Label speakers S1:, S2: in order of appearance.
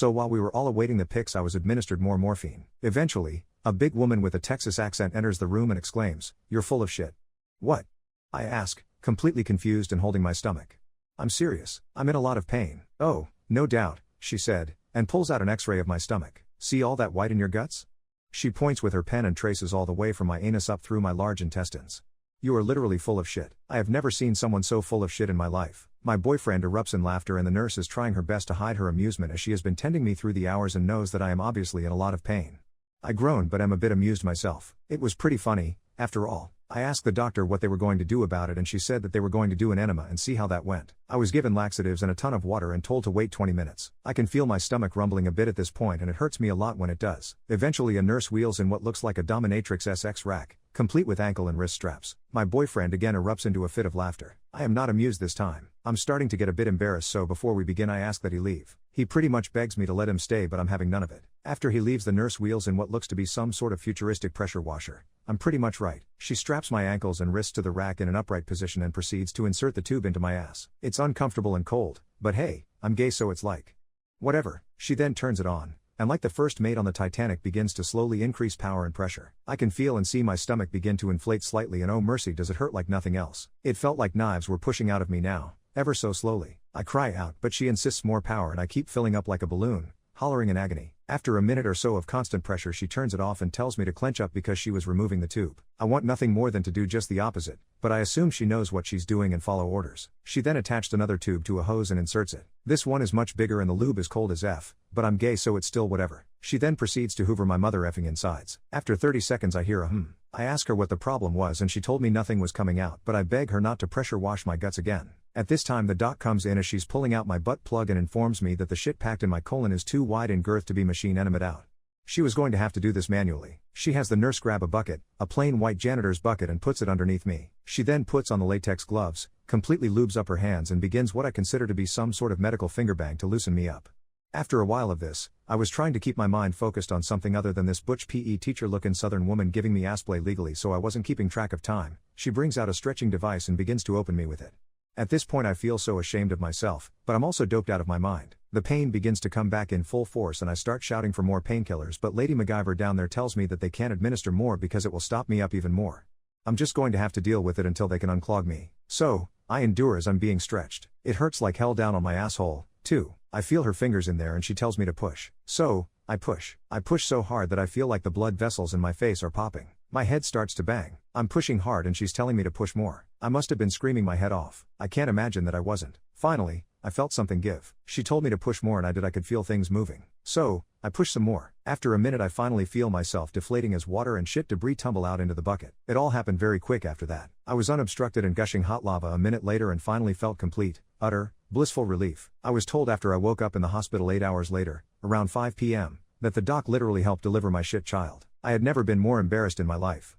S1: So while we were all awaiting the pics, I was administered more morphine. Eventually, a big woman with a Texas accent enters the room and exclaims, "You're full of shit." "What?" I ask, completely confused and holding my stomach. "I'm serious. I'm in a lot of pain." "Oh, no doubt," she said, and pulls out an x-ray of my stomach. "See all that white in your guts?" She points with her pen and traces all the way from my anus up through my large intestines. "You are literally full of shit." I have never seen someone so full of shit in my life. My boyfriend erupts in laughter and the nurse is trying her best to hide her amusement as she has been tending me through the hours and knows that I am obviously in a lot of pain. I groan but am a bit amused myself. It was pretty funny, after all. I asked the doctor what they were going to do about it and she said that they were going to do an enema and see how that went. I was given laxatives and a ton of water and told to wait 20 minutes. I can feel my stomach rumbling a bit at this point and it hurts me a lot when it does. Eventually a nurse wheels in what looks like a dominatrix SX rack, complete with ankle and wrist straps. My boyfriend again erupts into a fit of laughter. I am not amused this time. I'm starting to get a bit embarrassed, so before we begin I ask that he leave. He pretty much begs me to let him stay but I'm having none of it. After he leaves, the nurse wheels in what looks to be some sort of futuristic pressure washer. I'm pretty much right. She straps my ankles and wrists to the rack in an upright position and proceeds to insert the tube into my ass. It's uncomfortable and cold, but hey, I'm gay so it's like whatever. She then turns it on, and like the first mate on the Titanic begins to slowly increase power and pressure. I can feel and see my stomach begin to inflate slightly and oh mercy does it hurt like nothing else. It felt like knives were pushing out of me now, ever so slowly. I cry out but she insists more power and I keep filling up like a balloon, hollering in agony. After a minute or so of constant pressure she turns it off and tells me to clench up because she was removing the tube. I want nothing more than to do just the opposite, but I assume she knows what she's doing and follow orders. She then attached another tube to a hose and inserts it. This one is much bigger and the lube is cold as F, but I'm gay so it's still whatever. She then proceeds to hoover my mother effing insides. After 30 seconds I hear a hmm. I ask her what the problem was and she told me nothing was coming out, but I beg her not to pressure wash my guts again. At this time the doc comes in as she's pulling out my butt plug and informs me that the shit packed in my colon is too wide in girth to be machine enemaed out. She was going to have to do this manually. She has the nurse grab a bucket, a plain white janitor's bucket, and puts it underneath me. She then puts on the latex gloves, completely lubes up her hands and begins what I consider to be some sort of medical finger bang to loosen me up. After a while of this, I was trying to keep my mind focused on something other than this butch PE teacher looking southern woman giving me ass play legally, so I wasn't keeping track of time. She brings out a stretching device and begins to open me with it. At this point I feel so ashamed of myself, but I'm also doped out of my mind. The pain begins to come back in full force and I start shouting for more painkillers, but Lady MacGyver down there tells me that they can't administer more because it will stop me up even more. I'm just going to have to deal with it until they can unclog me. So, I endure as I'm being stretched. It hurts like hell down on my asshole, too. I feel her fingers in there and she tells me to push. So, I push. I push so hard that I feel like the blood vessels in my face are popping. My head starts to bang. I'm pushing hard and she's telling me to push more. I must have been screaming my head off. I can't imagine that I wasn't. Finally, I felt something give. She told me to push more and I did. I could feel things moving. So, I pushed some more. After a minute I finally feel myself deflating as water and shit debris tumble out into the bucket. It all happened very quick after that. I was unobstructed and gushing hot lava a minute later and finally felt complete, utter, blissful relief. I was told after I woke up in the hospital 8 hours later, around 5 p.m., that the doc literally helped deliver my shit child. I had never been more embarrassed in my life.